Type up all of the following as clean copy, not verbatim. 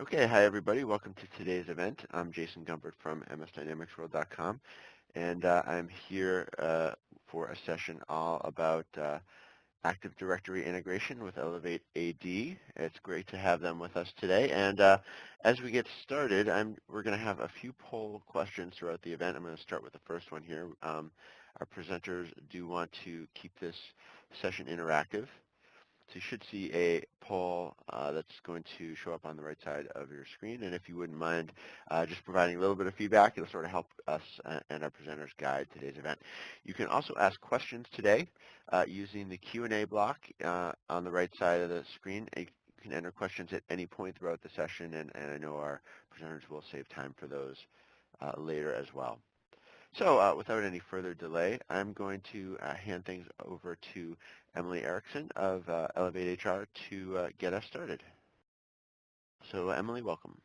Okay, hi everybody. Welcome to today's event. I'm Jason Gumbert from msdynamicsworld.com, and I'm here for a session all about Active Directory integration with ElevateAD. It's great to have them with us today. And as we get started, we're going to have a few poll questions throughout the event. I'm going to start with the first one here. Our presenters do want to keep this session interactive. So you should see a poll that's going to show up on the right side of your screen. And if you wouldn't mind just providing a little bit of feedback, it'll sort of help us and our presenters guide today's event. You can also ask questions today using the Q&A block on the right side of the screen. You can enter questions at any point throughout the session, and I know our presenters will save time for those later as well. So without any further delay, I'm going to hand things over to Emily Erickson of ElevateAD to get us started. So Emily, welcome.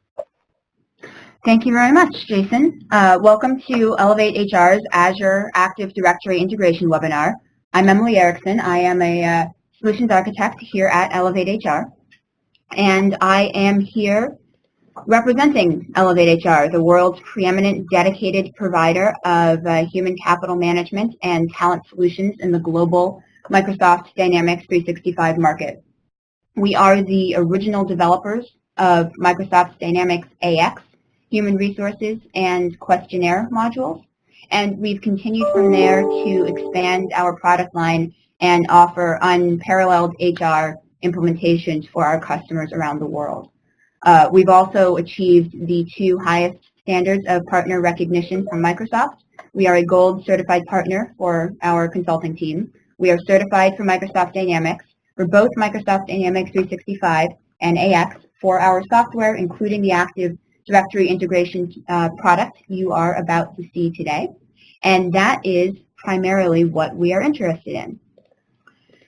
Thank you very much, Jason. Welcome to ElevateAD's Azure Active Directory Integration webinar. I'm Emily Erickson. I am a solutions architect here at ElevateAD, and I am here representing ElevateAD, the world's preeminent dedicated provider of human capital management and talent solutions in the global Microsoft Dynamics 365 market. We are the original developers of Microsoft Dynamics AX, Human Resources, and Questionnaire modules, and we've continued from there to expand our product line and offer unparalleled HR implementations for our customers around the world. We've also achieved the 2 highest standards of partner recognition from Microsoft. We are a gold certified partner for our consulting team. We are certified for Microsoft Dynamics for both Microsoft Dynamics 365 and AX for our software, including the Active Directory Integration product you are about to see today. And that is primarily what we are interested in.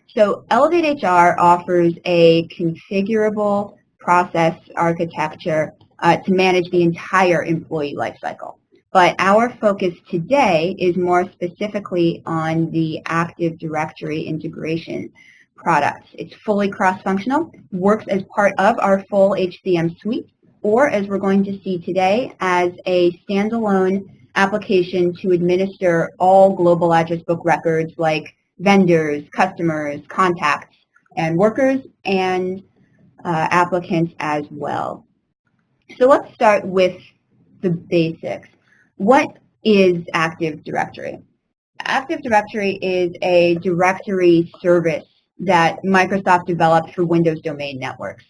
So ElevateAD offers a configurable process architecture to manage the entire employee lifecycle. But our focus today is more specifically on the Active Directory integration product. It's fully cross-functional, works as part of our full HCM suite, or as we're going to see today, as a standalone application to administer all global address book records like vendors, customers, contacts, and workers, and applicants as well. So let's start with the basics. What is Active Directory? Active Directory is a directory service that Microsoft developed for Windows domain networks.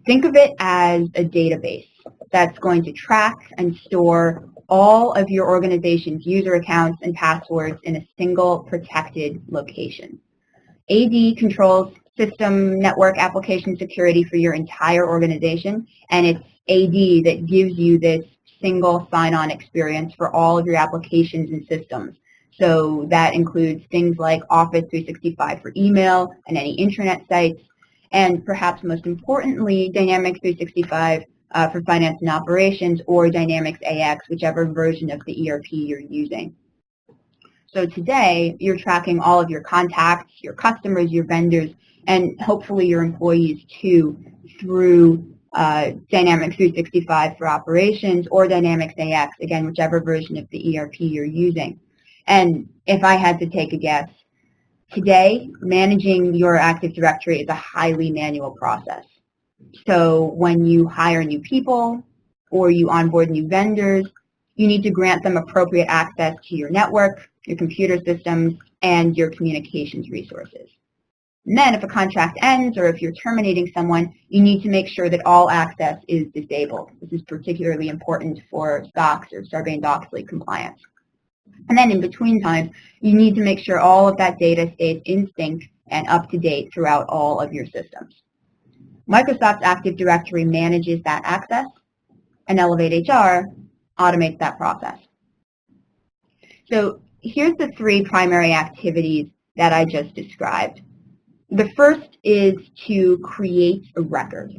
Think of it as a database that's going to track and store all of your organization's user accounts and passwords in a single protected location. AD controls system network application security for your entire organization, and it's AD that gives you this single sign-on experience for all of your applications and systems. So that includes things like Office 365 for email and any intranet sites, and perhaps most importantly, Dynamics 365 for finance and operations, or Dynamics AX, whichever version of the ERP you're using. So today, you're tracking all of your contacts, your customers, your vendors, and hopefully your employees too, through Dynamics 365 for operations or Dynamics AX, again, whichever version of the ERP you're using. And if I had to take a guess, today, managing your Active Directory is a highly manual process. So when you hire new people or you onboard new vendors, you need to grant them appropriate access to your network, your computer systems, and your communications resources. And then if a contract ends or if you're terminating someone, you need to make sure that all access is disabled. This is particularly important for SOX or Sarbanes-Oxley compliance. And then in between times, you need to make sure all of that data stays in sync and up to date throughout all of your systems. Microsoft's Active Directory manages that access, and ElevateAD automates that process. So here's the 3 primary activities that I just described. The first is to create a record.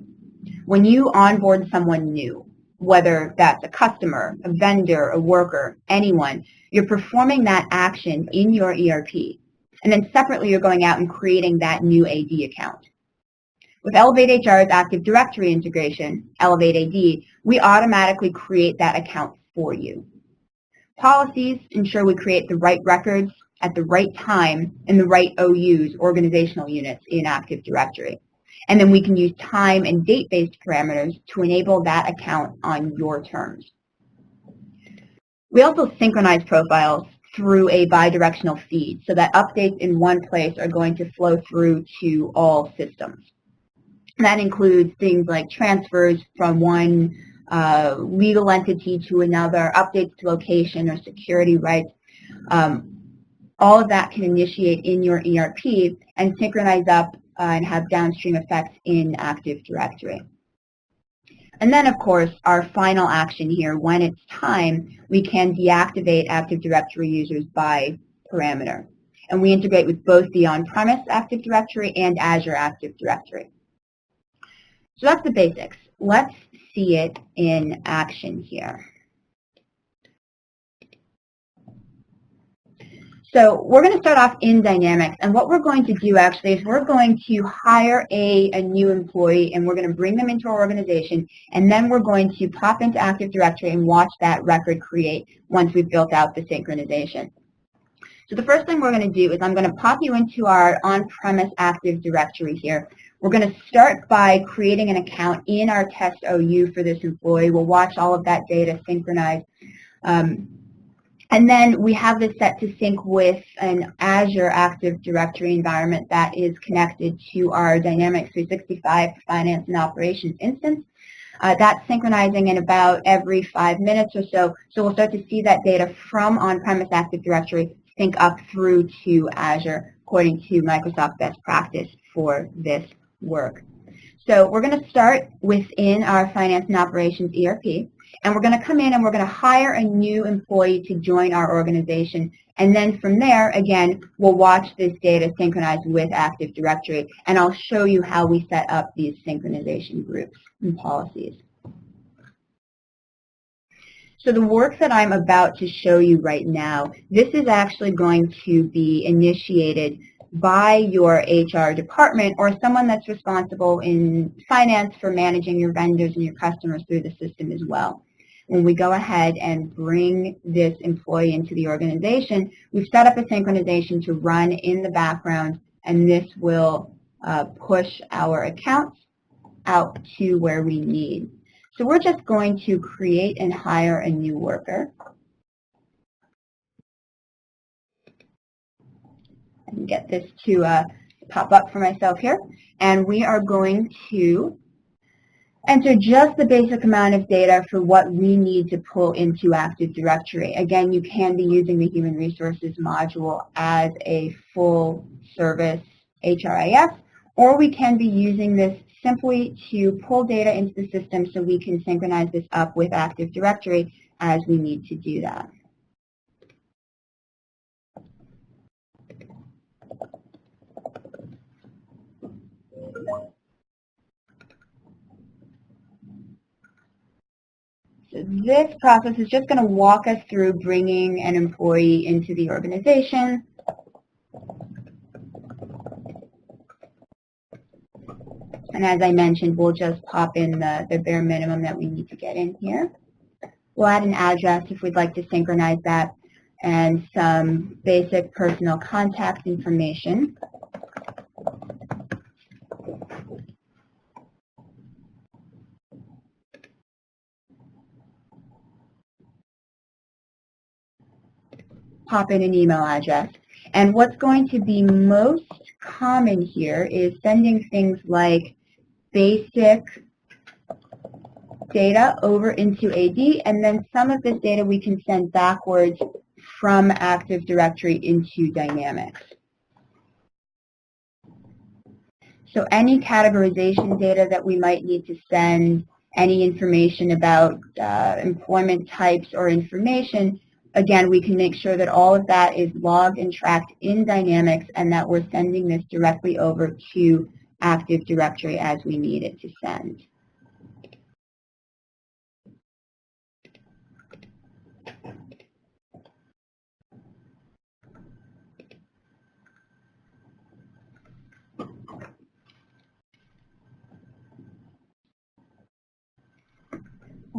When you onboard someone new, whether that's a customer, a vendor, a worker, anyone, you're performing that action in your ERP. And then separately, you're going out and creating that new AD account. With ElevateHR's Active Directory Integration, ElevateAD, we automatically create that account for you. Policies ensure we create the right records at the right time in the right OUs, organizational units, in Active Directory. And then we can use time and date-based parameters to enable that account on your terms. We also synchronize profiles through a bidirectional feed so that updates in one place are going to flow through to all systems. That includes things like transfers from one legal entity to another, updates to location or security rights. All of that can initiate in your ERP and synchronize up and have downstream effects in Active Directory. And then, of course, our final action here, when it's time, we can deactivate Active Directory users by parameter. And we integrate with both the on-premise Active Directory and Azure Active Directory. So that's the basics. Let's see it in action here. So we're going to start off in Dynamics, and what we're going to do actually is we're going to hire a new employee, and we're going to bring them into our organization, and then we're going to pop into Active Directory and watch that record create once we've built out the synchronization. So the first thing we're going to do is I'm going to pop you into our on-premise Active Directory here. We're going to start by creating an account in our test OU for this employee. We'll watch all of that data synchronize. And then we have this set to sync with an Azure Active Directory environment that is connected to our Dynamics 365 Finance and Operations instance. That's synchronizing in about every 5 minutes or so. So we'll start to see that data from on-premise Active Directory sync up through to Azure according to Microsoft best practice for this work. So we're going to start within our Finance and Operations ERP. And we're going to come in and we're going to hire a new employee to join our organization. And then from there, again, we'll watch this data synchronize with Active Directory. And I'll show you how we set up these synchronization groups and policies. So the work that I'm about to show you right now, this is actually going to be initiated by your HR department or someone that's responsible in finance for managing your vendors and your customers through the system as well. When we go ahead and bring this employee into the organization, we've set up a synchronization to run in the background, and this will push our accounts out to where we need. So we're just going to create and hire a new worker. And get this to pop up for myself here. And we are going to enter just the basic amount of data for what we need to pull into Active Directory. Again, you can be using the Human Resources module as a full service HRIS, or we can be using this simply to pull data into the system so we can synchronize this up with Active Directory as we need to do that. So this process is just going to walk us through bringing an employee into the organization. And as I mentioned, we'll just pop in the bare minimum that we need to get in here. We'll add an address if we'd like to synchronize that, and some basic personal contact information. Pop in an email address. And what's going to be most common here is sending things like basic data over into AD, and then some of this data we can send backwards from Active Directory into Dynamics. So any categorization data that we might need to send, any information about employment types or information, again, we can make sure that all of that is logged and tracked in Dynamics and that we're sending this directly over to Active Directory as we need it to send.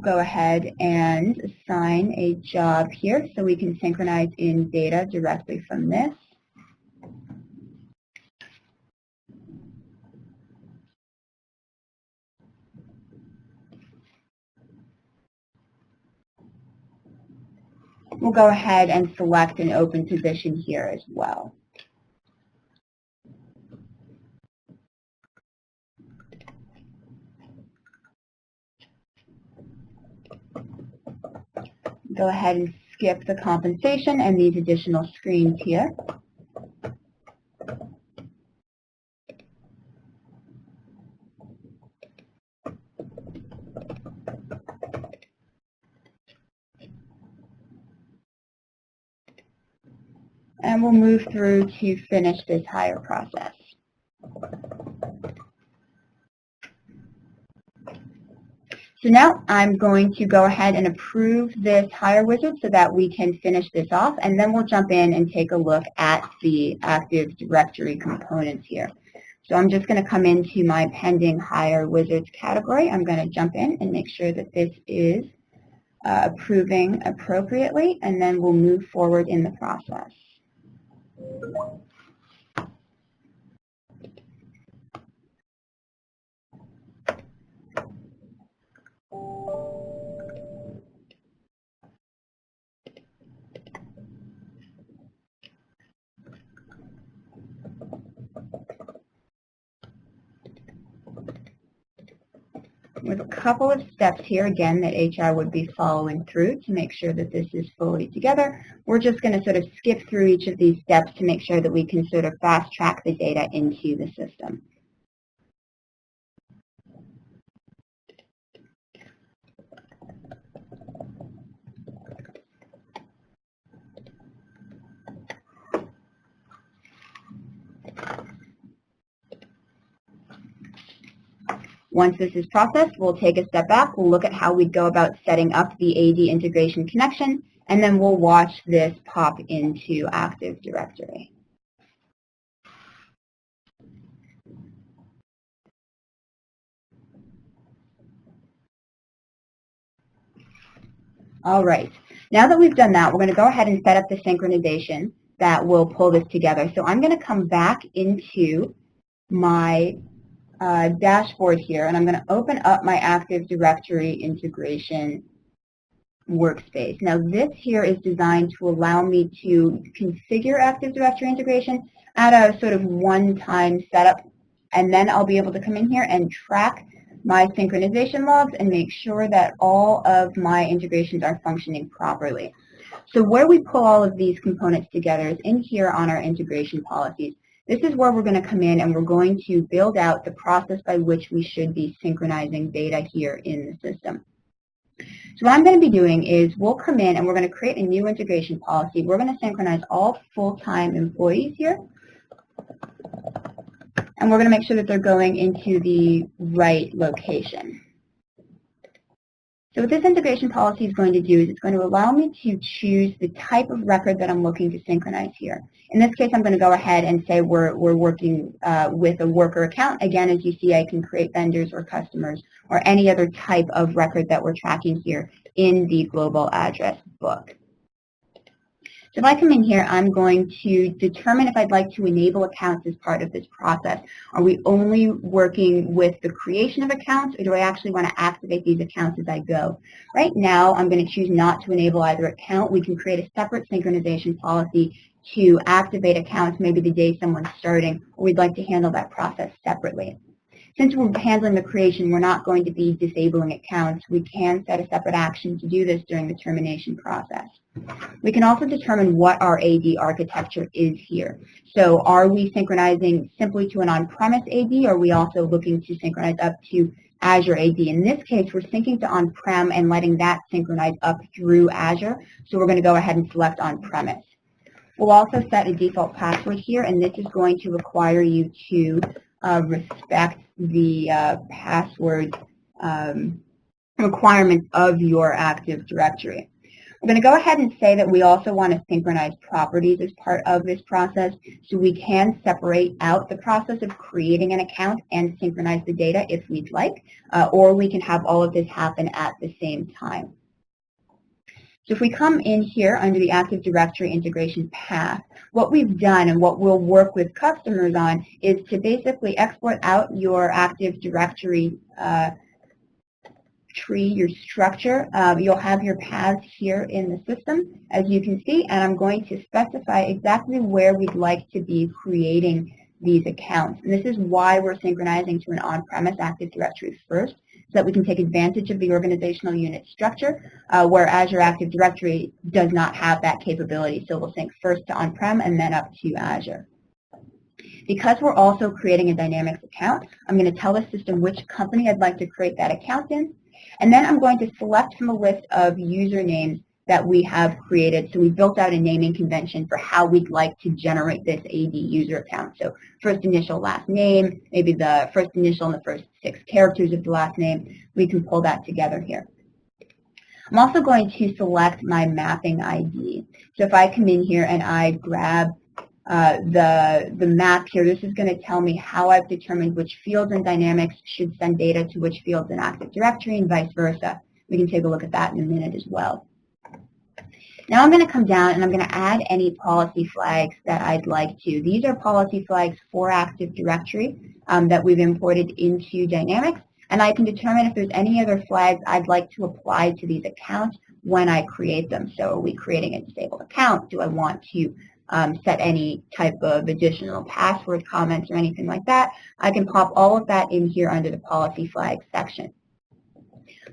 go ahead and assign a job here so we can synchronize in data directly from this. We'll go ahead and select an open position here as well. Go ahead and skip the compensation and these additional screens here. And we'll move through to finish this hire process. So now I'm going to go ahead and approve this hire wizard so that we can finish this off, and then we'll jump in and take a look at the Active Directory components here. So I'm just going to come into my pending hire wizards category. I'm going to jump in and make sure that this is approving appropriately, and then we'll move forward in the process. With a couple of steps here, again, that HR would be following through to make sure that this is fully together. We're just going to sort of skip through each of these steps to make sure that we can sort of fast track the data into the system. Once this is processed, we'll take a step back. We'll look at how we'd go about setting up the AD integration connection, and then we'll watch this pop into Active Directory. All right. Now that we've done that, we're going to go ahead and set up the synchronization that will pull this together. So I'm going to come back into my dashboard here, and I'm going to open up my Active Directory Integration workspace. Now this here is designed to allow me to configure Active Directory Integration at a sort of one-time setup, and then I'll be able to come in here and track my synchronization logs and make sure that all of my integrations are functioning properly. So where we pull all of these components together is in here on our integration policies. This is where we're going to come in and we're going to build out the process by which we should be synchronizing data here in the system. So what I'm going to be doing is we'll come in and we're going to create a new integration policy. We're going to synchronize all full-time employees here. And we're going to make sure that they're going into the right location. So what this integration policy is going to do is it's going to allow me to choose the type of record that I'm looking to synchronize here. In this case, I'm going to go ahead and say we're working with a worker account. Again, as you see, I can create vendors or customers or any other type of record that we're tracking here in the global address book. So if I come in here, I'm going to determine if I'd like to enable accounts as part of this process. Are we only working with the creation of accounts, or do I actually want to activate these accounts as I go? Right now, I'm going to choose not to enable either account. We can create a separate synchronization policy to activate accounts maybe the day someone's starting, or we'd like to handle that process separately. Since we're handling the creation, we're not going to be disabling accounts. We can set a separate action to do this during the termination process. We can also determine what our AD architecture is here. So are we synchronizing simply to an on-premise AD, or are we also looking to synchronize up to Azure AD? In this case, we're syncing to on-prem and letting that synchronize up through Azure. So we're going to go ahead and select on-premise. We'll also set a default password here, and this is going to require you to respect the password requirements of your Active Directory. I'm going to go ahead and say that we also want to synchronize properties as part of this process, so we can separate out the process of creating an account and synchronize the data if we'd like, or we can have all of this happen at the same time. So if we come in here under the Active Directory integration path, what we've done and what we'll work with customers on is to basically export out your Active Directory tree, your structure. You'll have your paths here in the system, as you can see, and I'm going to specify exactly where we'd like to be creating these accounts. And this is why we're synchronizing to an on-premise Active Directory first, so that we can take advantage of the organizational unit structure, where Azure Active Directory does not have that capability. So we'll sync first to on-prem and then up to Azure. Because we're also creating a Dynamics account, I'm going to tell the system which company I'd like to create that account in, and then I'm going to select from a list of usernames that we have created. So we built out a naming convention for how we'd like to generate this AD user account. So first initial, last name, maybe the first initial and the first 6 characters of the last name. We can pull that together here. I'm also going to select my mapping ID. So if I come in here and I grab the map here, this is going to tell me how I've determined which fields in Dynamics should send data to which fields in Active Directory and vice versa. We can take a look at that in a minute as well. Now I'm going to come down and I'm going to add any policy flags that I'd like to. These are policy flags for Active Directory that we've imported into Dynamics, and I can determine if there's any other flags I'd like to apply to these accounts when I create them. So are we creating a disabled account? Do I want to set any type of additional password comments or anything like that? I can pop all of that in here under the policy flags section.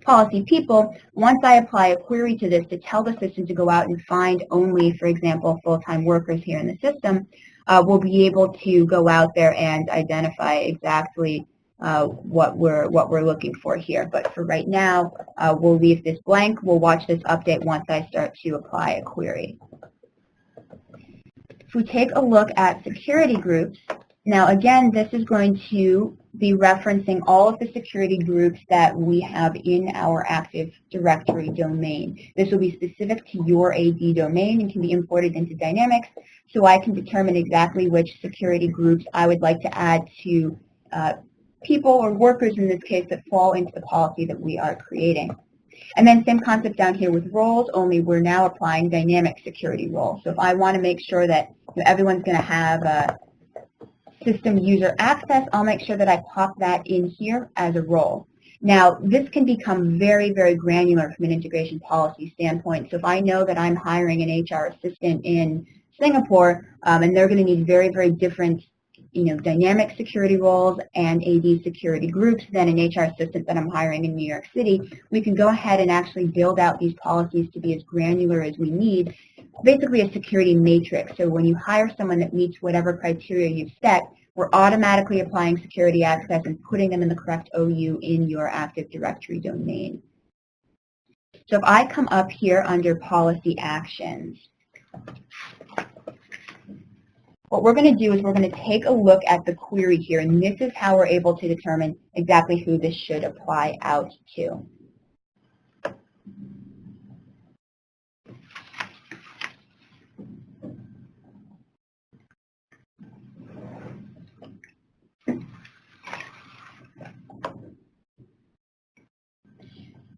Policy people, once I apply a query to this to tell the system to go out and find only, for example, full-time workers here in the system, we'll be able to go out there and identify exactly what we're looking for here. But for right now, we'll leave this blank. We'll watch this update once I start to apply a query. If we take a look at security groups, now again, this is going to be referencing all of the security groups that we have in our Active Directory domain. This will be specific to your AD domain and can be imported into Dynamics, so I can determine exactly which security groups I would like to add to people or workers in this case that fall into the policy that we are creating. And then same concept down here with roles, only we're now applying dynamic security roles. So if I want to make sure that everyone's going to have system user access, I'll make sure that I pop that in here as a role. Now, this can become very, very granular from an integration policy standpoint. So if I know that I'm hiring an HR assistant in Singapore, and they're going to need very, very different dynamic security roles and AD security groups than an HR assistant that I'm hiring in New York City, we can go ahead and actually build out these policies to be as granular as we need, basically a security matrix. So when you hire someone that meets whatever criteria you've set, we're automatically applying security access and putting them in the correct OU in your Active Directory domain. So if I come up here under policy actions, what we're going to do is we're going to take a look at the query here, and this is how we're able to determine exactly who this should apply out to.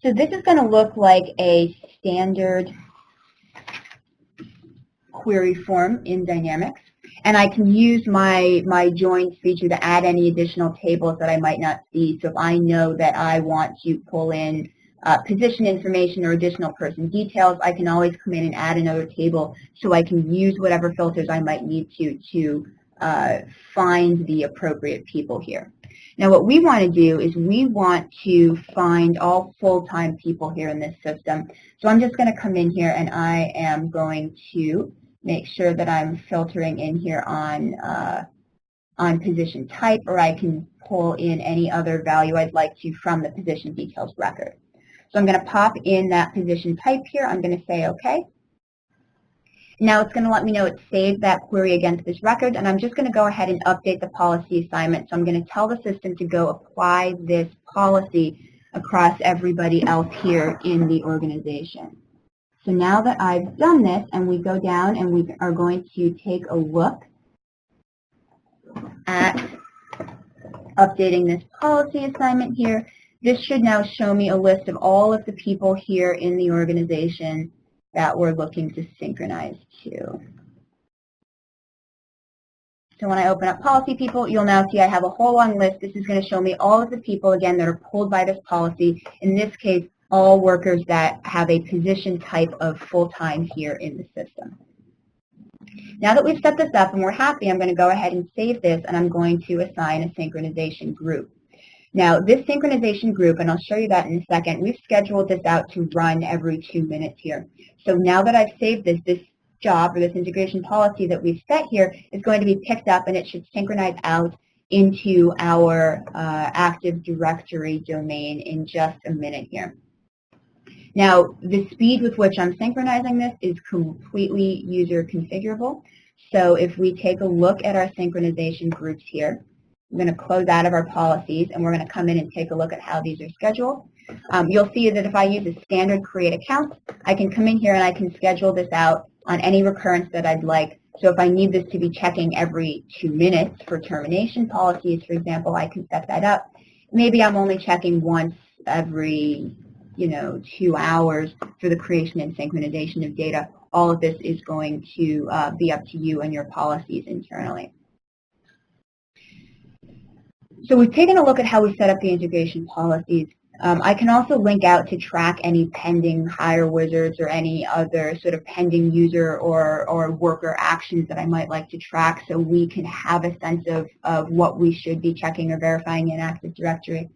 So this is going to look like a standard query form in Dynamics. And I can use my joins feature to add any additional tables that I might not see. So if I know that I want to pull in position information or additional person details, I can always come in and add another table so I can use whatever filters I might need to find the appropriate people here. Now what we want to do is we want to find all full-time people here in this system. So I'm just going to come in here and I am going to make sure that I'm filtering in here on position type, or I can pull in any other value I'd like to from the position details record. So I'm going to pop in that position type here. I'm going to say OK. Now it's going to let me know it saved that query against this record, and I'm just going to go ahead and update the policy assignment. So I'm going to tell the system to go apply this policy across everybody else here in the organization. So now that I've done this, and we go down and we are going to take a look at updating this policy assignment here, this should now show me a list of all of the people here in the organization that we're looking to synchronize to. So when I open up policy people, you'll now see I have a whole long list. This is going to show me all of the people, again, that are pulled by this policy. In this case, all workers that have a position type of full-time here in the system. Now that we've set this up and we're happy, I'm going to go ahead and save this, and I'm going to assign a synchronization group. Now, this synchronization group, and I'll show you that in a second, we've scheduled this out to run every 2 minutes here. So now that I've saved this, this job or this integration policy that we've set here is going to be picked up, and it should synchronize out into our Active Directory domain in just a minute here. Now, the speed with which I'm synchronizing this is completely user configurable. So if we take a look at our synchronization groups here, I'm going to close out of our policies, and we're going to come in and take a look at how these are scheduled. You'll see that if I use a standard create account, I can come in here and I can schedule this out on any recurrence that I'd like. So if I need this to be checking every 2 minutes for termination policies, for example, I can set that up. Maybe I'm only checking once every 2 hours for the creation and synchronization of data. All of this is going to be up to you and your policies internally. So we've taken a look at how we set up the integration policies. I can also link out to track any pending hire wizards or any other sort of pending user or worker actions that I might like to track, so we can have a sense of what we should be checking or verifying in Active Directory.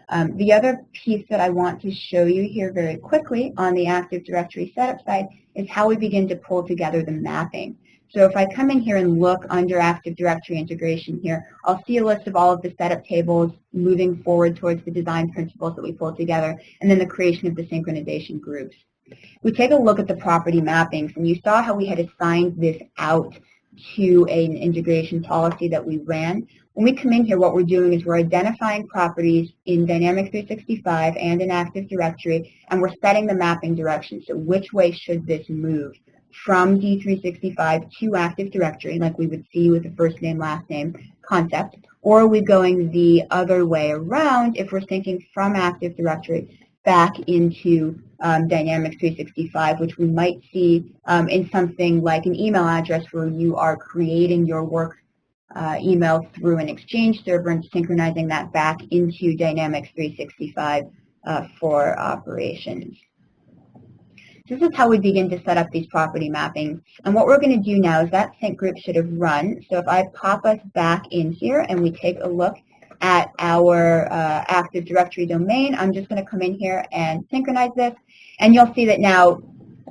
The other piece that I want to show you here very quickly on the Active Directory setup side is how we begin to pull together the mapping. So if I come in here and look under Active Directory Integration here, I'll see a list of all of the setup tables moving forward towards the design principles that we pulled together, and then the creation of the synchronization groups. We take a look at the property mappings, and you saw how we had assigned this out to an integration policy that we ran. When we come in here, what we're doing is we're identifying properties in Dynamics 365 and in Active Directory, and we're setting the mapping direction. So which way should this move from D365 to Active Directory, like we would see with the first name, last name concept, or are we going the other way around if we're syncing from Active Directory back into Dynamics 365, which we might see in something like an email address where you are creating your work email through an Exchange server and synchronizing that back into Dynamics 365 for operations. This is how we begin to set up these property mappings. And what we're going to do now is that sync group should have run. So if I pop us back in here and we take a look at our Active Directory domain, I'm just going to come in here and synchronize this. And you'll see that now,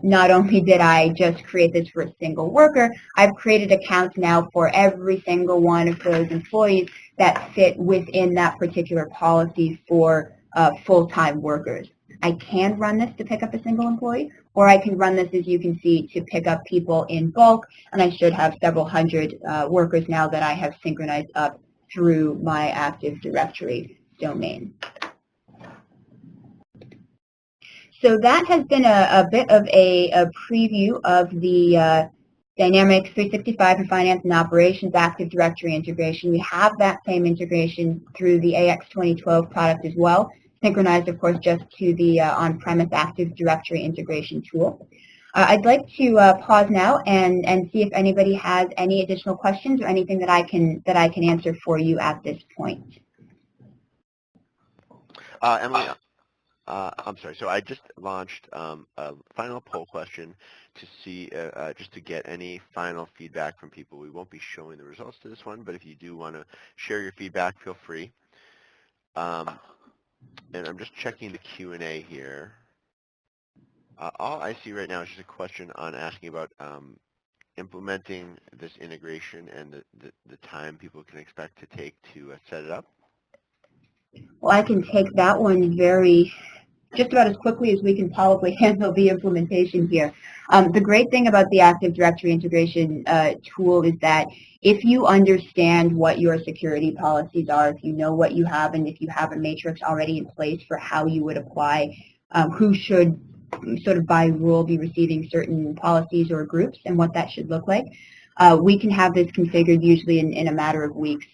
not only did I just create this for a single worker, I've created accounts now for every single one of those employees that fit within that particular policy for full-time workers. I can run this to pick up a single employee, or I can run this, as you can see, to pick up people in bulk, and I should have several hundred workers now that I have synchronized up through my Active Directory domain. So that has been a bit of a preview of the Dynamics 365 and Finance and Operations Active Directory integration. We have that same integration through the AX 2012 product as well, synchronized, of course, just to the on-premise Active Directory integration tool. I'd like to pause now and see if anybody has any additional questions or anything that I can answer for you at this point. Emily, I'm sorry. So I just launched a final poll question to see, just to get any final feedback from people. We won't be showing the results to this one, but if you do want to share your feedback, feel free. And I'm just checking the Q&A here. All I see right now is just a question on asking about implementing this integration and the time people can expect to take to set it up. Well, I can take that one just about as quickly as we can probably handle the implementation here. The great thing about the Active Directory integration tool is that if you understand what your security policies are, if you know what you have, and if you have a matrix already in place for how you would apply who should sort of by rule be receiving certain policies or groups and what that should look like. We can have this configured usually in a matter of weeks.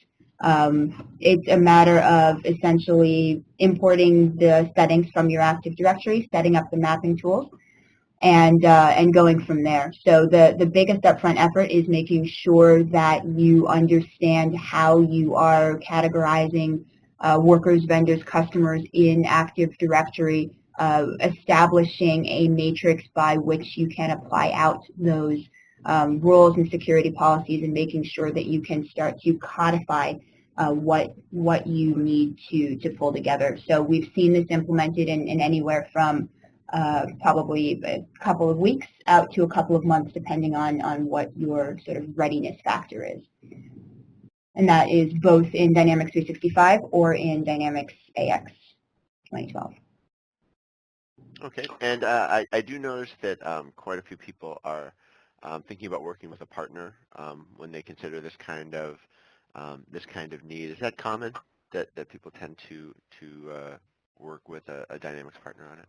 It's a matter of essentially importing the settings from your Active Directory, setting up the mapping tools, and going from there. So the biggest upfront effort is making sure that you understand how you are categorizing workers, vendors, customers in Active Directory, establishing a matrix by which you can apply out those rules and security policies, and making sure that you can start to codify what you need to pull together. So we've seen this implemented in anywhere from probably a couple of weeks out to a couple of months, depending on what your sort of readiness factor is. And that is both in Dynamics 365 or in Dynamics AX 2012. Okay, and I do notice that quite a few people are thinking about working with a partner when they consider this kind of need. Is that common that people tend to work with a Dynamics partner on it?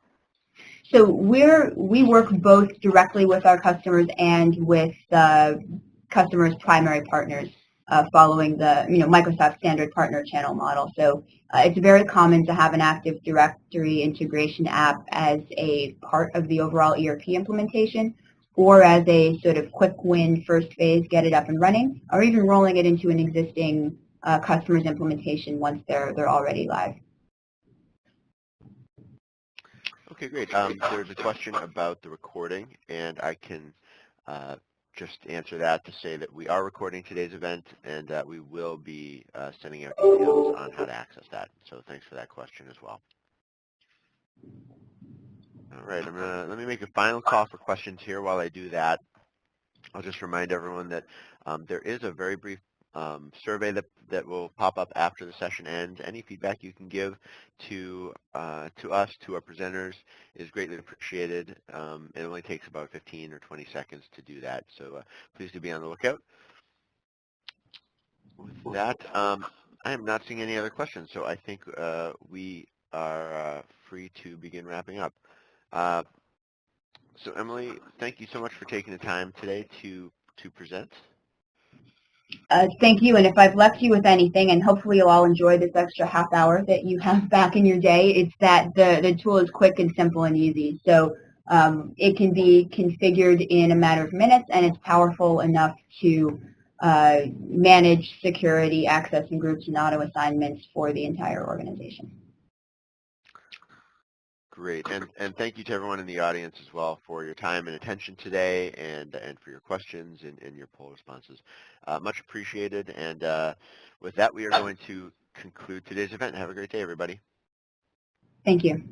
So we work both directly with our customers and with customers' primary partners, following the Microsoft standard partner channel model. So it's very common to have an Active Directory integration app as a part of the overall ERP implementation, or as a sort of quick win first phase, get it up and running, or even rolling it into an existing customer's implementation once they're already live. Okay, great. There's a question about the recording, and I can just answer that to say that we are recording today's event, and that we will be sending out details on how to access that. So thanks for that question as well. All right, let me make a final call for questions here. While I do that, I'll just remind everyone that there is a very brief survey that will pop up after the session ends. Any feedback you can give to us, to our presenters, is greatly appreciated. It only takes about 15 or 20 seconds to do that, so please do be on the lookout. With that, I am not seeing any other questions, so I think we are free to begin wrapping up. So Emily, thank you so much for taking the time today to present. Thank you, and if I've left you with anything, and hopefully you'll all enjoy this extra half hour that you have back in your day, it's that the tool is quick and simple and easy. So it can be configured in a matter of minutes, and it's powerful enough to manage security, access, and groups and auto assignments for the entire organization. Great, and thank you to everyone in the audience as well for your time and attention today, and for your questions and your poll responses. Much appreciated, and with that, we are going to conclude today's event. Have a great day, everybody. Thank you.